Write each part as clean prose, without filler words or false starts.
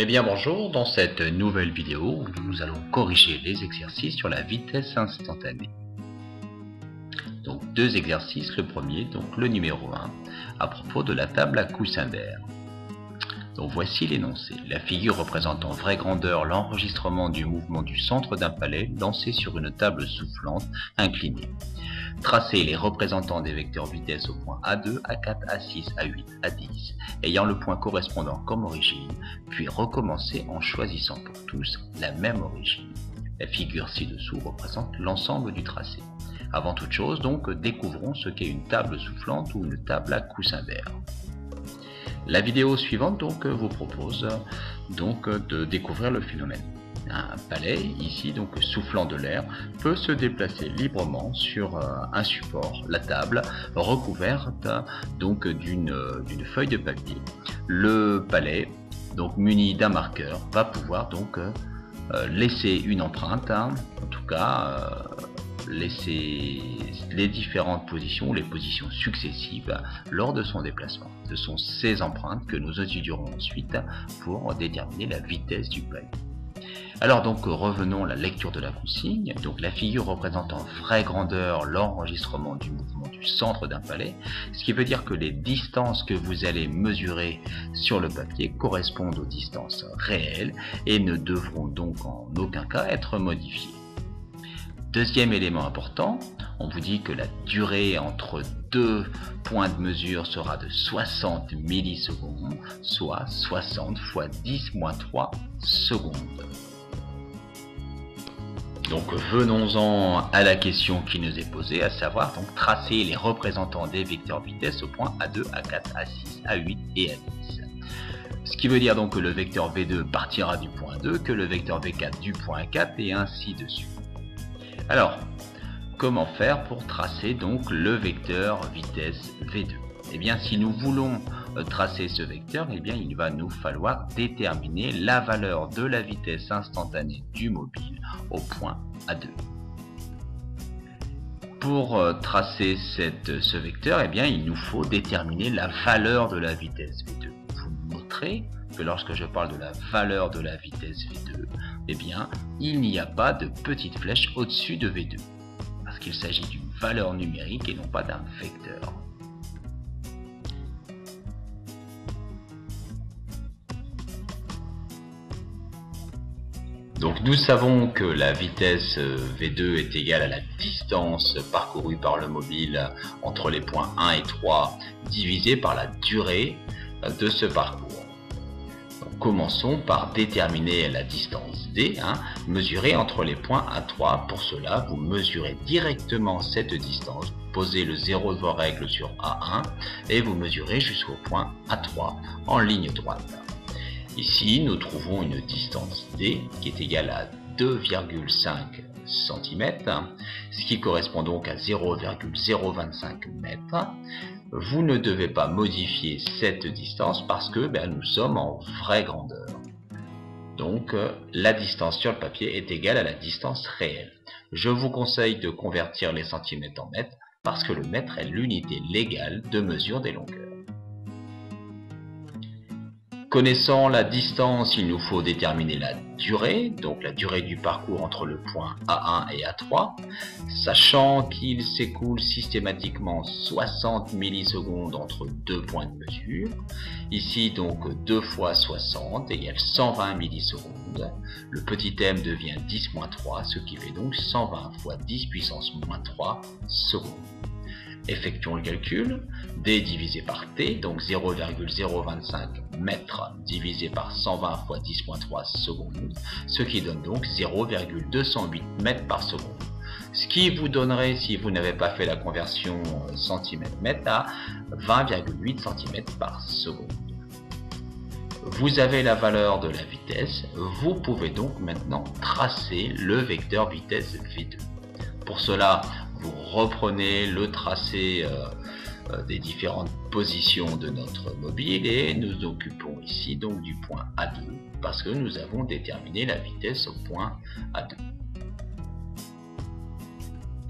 Eh bien bonjour, dans cette nouvelle vidéo, nous allons corriger les exercices sur la vitesse instantanée. Donc deux exercices, le premier, donc le numéro 1, à propos de la table à coussin d'air. Donc voici l'énoncé. La figure représente en vraie grandeur l'enregistrement du mouvement du centre d'un palais lancé sur une table soufflante inclinée. Tracez les représentants des vecteurs vitesse au point A2, A4, A6, A8, A10, ayant le point correspondant comme origine, puis recommencez en choisissant pour tous la même origine. La figure ci-dessous représente l'ensemble du tracé. Avant toute chose, donc, découvrons ce qu'est une table soufflante ou une table à coussin d'air. La vidéo suivante donc vous propose donc de découvrir le phénomène. Un palais, ici donc soufflant de l'air, peut se déplacer librement sur un support, la table, recouverte donc d'une feuille de papier. Le palais, donc muni d'un marqueur, va pouvoir donc laisser une empreinte, en tout cas laisser les différentes positions, les positions successives lors de son déplacement. Ce sont ces empreintes que nous étudierons ensuite pour déterminer la vitesse du palais. Alors donc revenons à la lecture de la consigne. Donc la figure représente en vraie grandeur l'enregistrement du mouvement du centre d'un palais, ce qui veut dire que les distances que vous allez mesurer sur le papier correspondent aux distances réelles et ne devront donc en aucun cas être modifiées. Deuxième élément important, on vous dit que la durée entre deux points de mesure sera de 60 millisecondes, soit 60 fois 10-3 secondes. Donc venons-en à la question qui nous est posée, à savoir donc tracer les représentants des vecteurs vitesse au point A2, A4, A6, A8 et A10. Ce qui veut dire donc que le vecteur V2 partira du point 2, que le vecteur V4 du point 4 et ainsi de suite. Alors, comment faire pour tracer donc le vecteur vitesse V2? Eh bien, si nous voulons tracer ce vecteur, eh bien, il va nous falloir déterminer la valeur de la vitesse instantanée du mobile au point A2. Pour tracer ce vecteur, eh bien, il nous faut déterminer la valeur de la vitesse V2. Vous noterez que lorsque je parle de la valeur de la vitesse V2, eh bien, il n'y a pas de petite flèche au-dessus de V2, parce qu'il s'agit d'une valeur numérique et non pas d'un vecteur. Donc nous savons que la vitesse V2 est égale à la distance parcourue par le mobile entre les points 1 et 3 divisée par la durée de ce parcours. Donc, commençons par déterminer la distance D, mesurée entre les points 1 et 3. Pour cela, vous mesurez directement cette distance, posez le 0 de vos règles sur A1 et vous mesurez jusqu'au point A3 en ligne droite. Ici, nous trouvons une distance D qui est égale à 2,5 cm, ce qui correspond donc à 0,025 m. Vous ne devez pas modifier cette distance parce que nous sommes en vraie grandeur. Donc, la distance sur le papier est égale à la distance réelle. Je vous conseille de convertir les centimètres en mètres parce que le mètre est l'unité légale de mesure des longueurs. Connaissant la distance, il nous faut déterminer la durée, donc la durée du parcours entre le point A1 et A3, sachant qu'il s'écoule systématiquement 60 millisecondes entre deux points de mesure. Ici donc 2 fois 60 égale 120 millisecondes. Le petit m devient 10-3, ce qui fait donc 120 fois 10 puissance moins 3 secondes. Effectuons le calcul. D divisé par T, donc 0,025 mètres divisé par 120 fois 10-3 secondes, ce qui donne donc 0,208 mètres par seconde. Ce qui vous donnerait, si vous n'avez pas fait la conversion centimètre-mètre, à 20,8 cm par seconde. Vous avez la valeur de la vitesse, vous pouvez donc maintenant tracer le vecteur vitesse V2. Pour cela, vous reprenez le tracé des différentes positions de notre mobile et nous occupons ici donc du point A2 parce que nous avons déterminé la vitesse au point A2.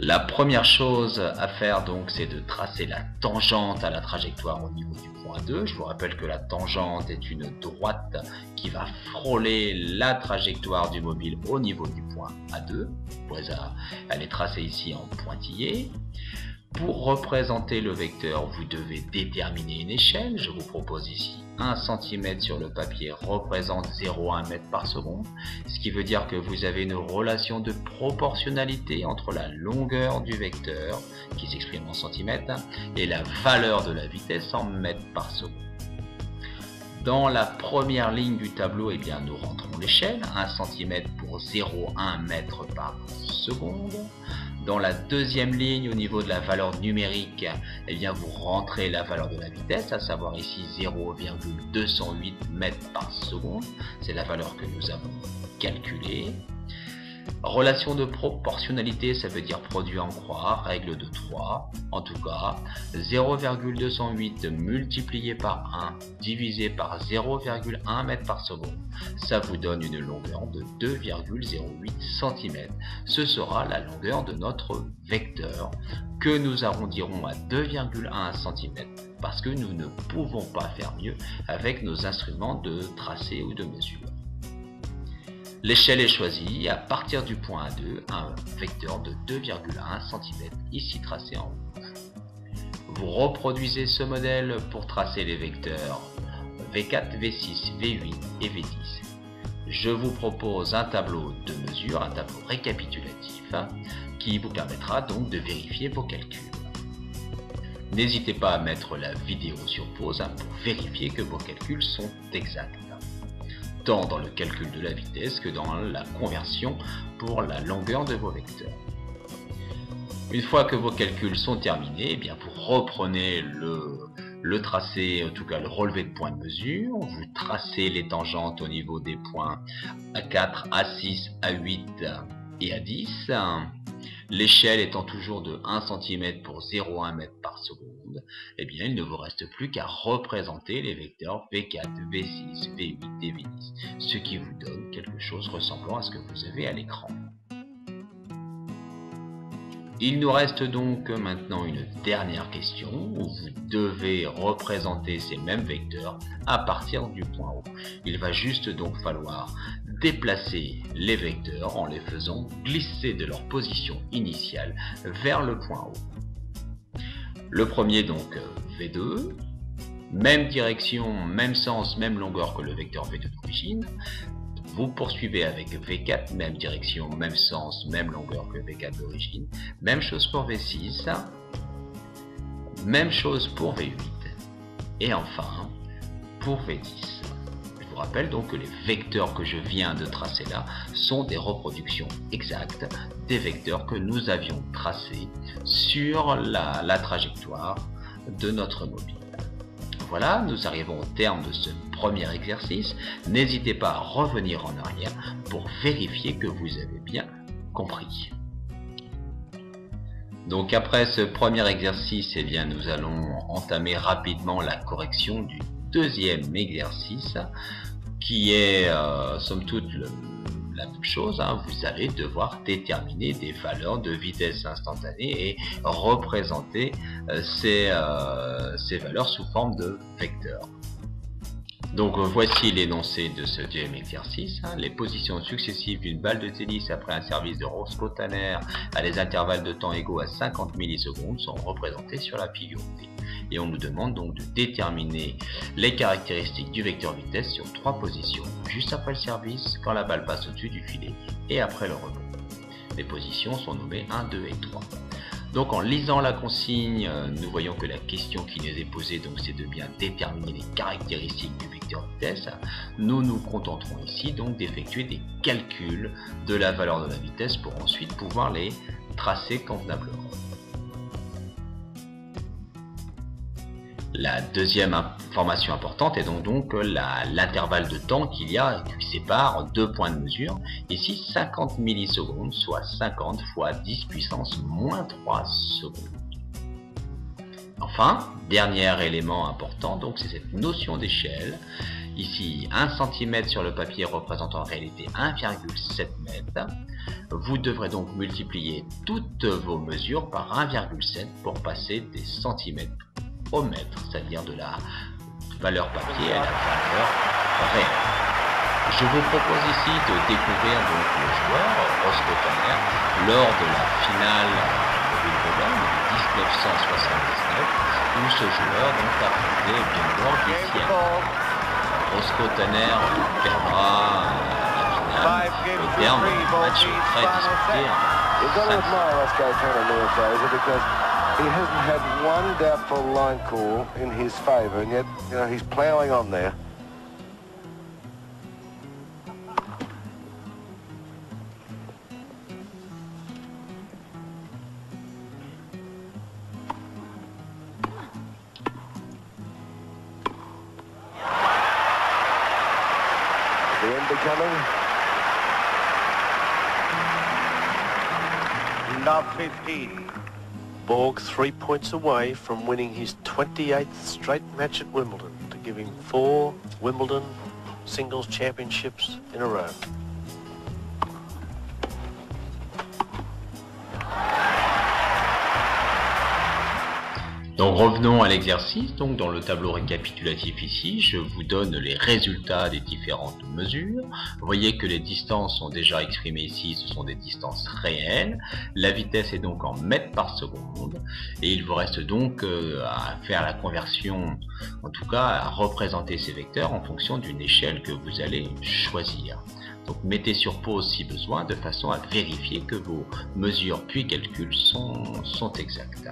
La première chose à faire donc, c'est de tracer la tangente à la trajectoire au niveau du point 2. Je vous rappelle que la tangente est une droite qui va frôler la trajectoire du mobile au niveau du point A2. Elle est tracée ici en pointillé. Pour représenter le vecteur, vous devez déterminer une échelle. Je vous propose ici 1 cm sur le papier représente 0,1 m par seconde, ce qui veut dire que vous avez une relation de proportionnalité entre la longueur du vecteur, qui s'exprime en centimètres, et la valeur de la vitesse en mètres par seconde. Dans la première ligne du tableau, eh bien, nous rentrons l'échelle, 1 cm pour 0,1 m par seconde. Dans la deuxième ligne, au niveau de la valeur numérique, eh bien, vous rentrez la valeur de la vitesse, à savoir ici 0,208 m par seconde. C'est la valeur que nous avons calculée. Relation de proportionnalité, ça veut dire produit en croix, règle de 3. En tout cas, 0,208 multiplié par 1 divisé par 0,1 m par seconde, ça vous donne une longueur de 2,08 cm. Ce sera la longueur de notre vecteur que nous arrondirons à 2,1 cm parce que nous ne pouvons pas faire mieux avec nos instruments de tracé ou de mesure. L'échelle est choisie à partir du point A2, un vecteur de 2,1 cm, ici tracé en rouge. Vous reproduisez ce modèle pour tracer les vecteurs V4, V6, V8 et V10. Je vous propose un tableau de mesure, un tableau récapitulatif, qui vous permettra donc de vérifier vos calculs. N'hésitez pas à mettre la vidéo sur pause pour vérifier que vos calculs sont exacts, tant dans le calcul de la vitesse que dans la conversion pour la longueur de vos vecteurs. Une fois que vos calculs sont terminés, eh bien vous reprenez le tracé, en tout cas le relevé de points de mesure, vous tracez les tangentes au niveau des points A4, A6, A8 et A10. L'échelle étant toujours de 1 cm pour 0,1 m par seconde, eh bien il ne vous reste plus qu'à représenter les vecteurs V4, V6, V8 et V10, ce qui vous donne quelque chose ressemblant à ce que vous avez à l'écran. Il nous reste donc maintenant une dernière question où vous devez représenter ces mêmes vecteurs à partir du point O. Il va juste donc falloir déplacer les vecteurs en les faisant glisser de leur position initiale vers le point O. Le premier donc V2, même direction, même sens, même longueur que le vecteur V2 d'origine. Vous poursuivez avec V4, même direction, même sens, même longueur que V4 d'origine. Même chose pour V6, même chose pour V8 et enfin pour V10. Je vous rappelle donc que les vecteurs que je viens de tracer là sont des reproductions exactes des vecteurs que nous avions tracés sur la trajectoire de notre mobile. Voilà, nous arrivons au terme de ce premier exercice. N'hésitez pas à revenir en arrière pour vérifier que vous avez bien compris. Donc après ce premier exercice, eh bien, nous allons entamer rapidement la correction du deuxième exercice qui est somme toute la même chose. Vous allez devoir déterminer des valeurs de vitesse instantanée et représenter ces valeurs sous forme de vecteurs. Donc voici l'énoncé de ce deuxième exercice. Les positions successives d'une balle de tennis après un service de Roscoe-Tanner à des intervalles de temps égaux à 50 millisecondes sont représentées sur la figure D. Et on nous demande donc de déterminer les caractéristiques du vecteur vitesse sur 3 positions, juste après le service, quand la balle passe au-dessus du filet et après le rebond. Les positions sont nommées 1, 2 et 3. Donc en lisant la consigne, nous voyons que la question qui nous est posée, c'est de bien déterminer les caractéristiques du vecteur vitesse. Nous nous contenterons ici donc d'effectuer des calculs de la valeur de la vitesse pour ensuite pouvoir les tracer convenablement. La deuxième information importante est donc l'intervalle de temps qu'il y a qui sépare deux points de mesure. Ici 50 millisecondes, soit 50 fois 10 puissance moins 3 secondes. Enfin, dernier élément important, c'est cette notion d'échelle. ici 1 cm sur le papier représente en réalité 1,7 m. Vous devrez donc multiplier toutes vos mesures par 1,7 pour passer des centimètres au mètre, c'est-à-dire de la valeur papier à la valeur réelle. Je vous propose ici de découvrir donc le joueur Roscoe Tanner lors de la finale de Wimbledon de 1979 où ce joueur donc affrontait Bjorn Borg. Roscoe Tanner perdra la finale au terme d'un match très disputé en 5 He hasn't had one doubtful line call in his favour, and yet, he's ploughing on there. The end becoming? Love 15. Borg 3 points away from winning his 28th straight match at Wimbledon to give him 4 Wimbledon singles championships in a row. Donc revenons à l'exercice. Donc dans le tableau récapitulatif ici, je vous donne les résultats des différentes mesures. Vous voyez que les distances sont déjà exprimées ici, ce sont des distances réelles. La vitesse est donc en mètres par seconde et il vous reste donc à faire la conversion, en tout cas à représenter ces vecteurs en fonction d'une échelle que vous allez choisir. Donc mettez sur pause si besoin de façon à vérifier que vos mesures puis calculs sont exacts.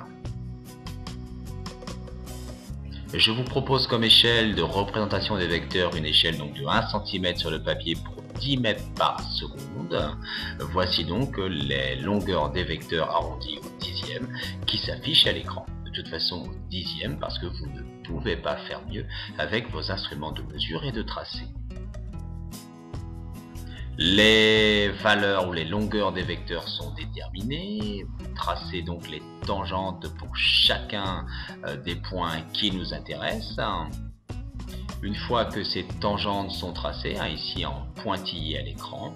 Je vous propose comme échelle de représentation des vecteurs une échelle donc de 1 cm sur le papier pour 10 mètres par seconde. Voici donc les longueurs des vecteurs arrondis au dixième qui s'affichent à l'écran. De toute façon au dixième parce que vous ne pouvez pas faire mieux avec vos instruments de mesure et de tracé. Les valeurs ou les longueurs des vecteurs sont déterminées. Vous tracez donc les tangentes pour chacun des points qui nous intéressent. Une fois que ces tangentes sont tracées, ici en pointillé à l'écran,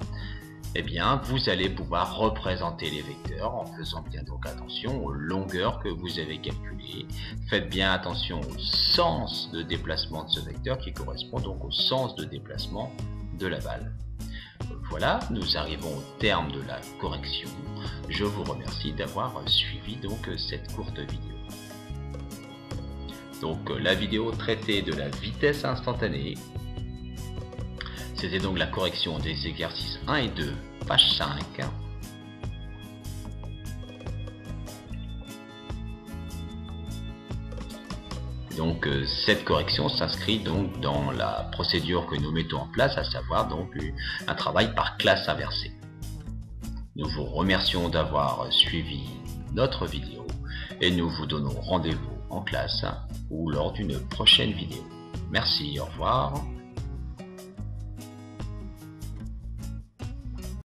eh bien vous allez pouvoir représenter les vecteurs en faisant bien donc attention aux longueurs que vous avez calculées. Faites bien attention au sens de déplacement de ce vecteur qui correspond donc au sens de déplacement de la balle. Voilà, nous arrivons au terme de la correction. Je vous remercie d'avoir suivi donc cette courte vidéo. Donc la vidéo traitait de la vitesse instantanée. C'était donc la correction des exercices 1 et 2, page 5. Donc cette correction s'inscrit donc dans la procédure que nous mettons en place, à savoir donc un travail par classe inversée. Nous vous remercions d'avoir suivi notre vidéo et nous vous donnons rendez-vous en classe ou lors d'une prochaine vidéo. Merci, au revoir.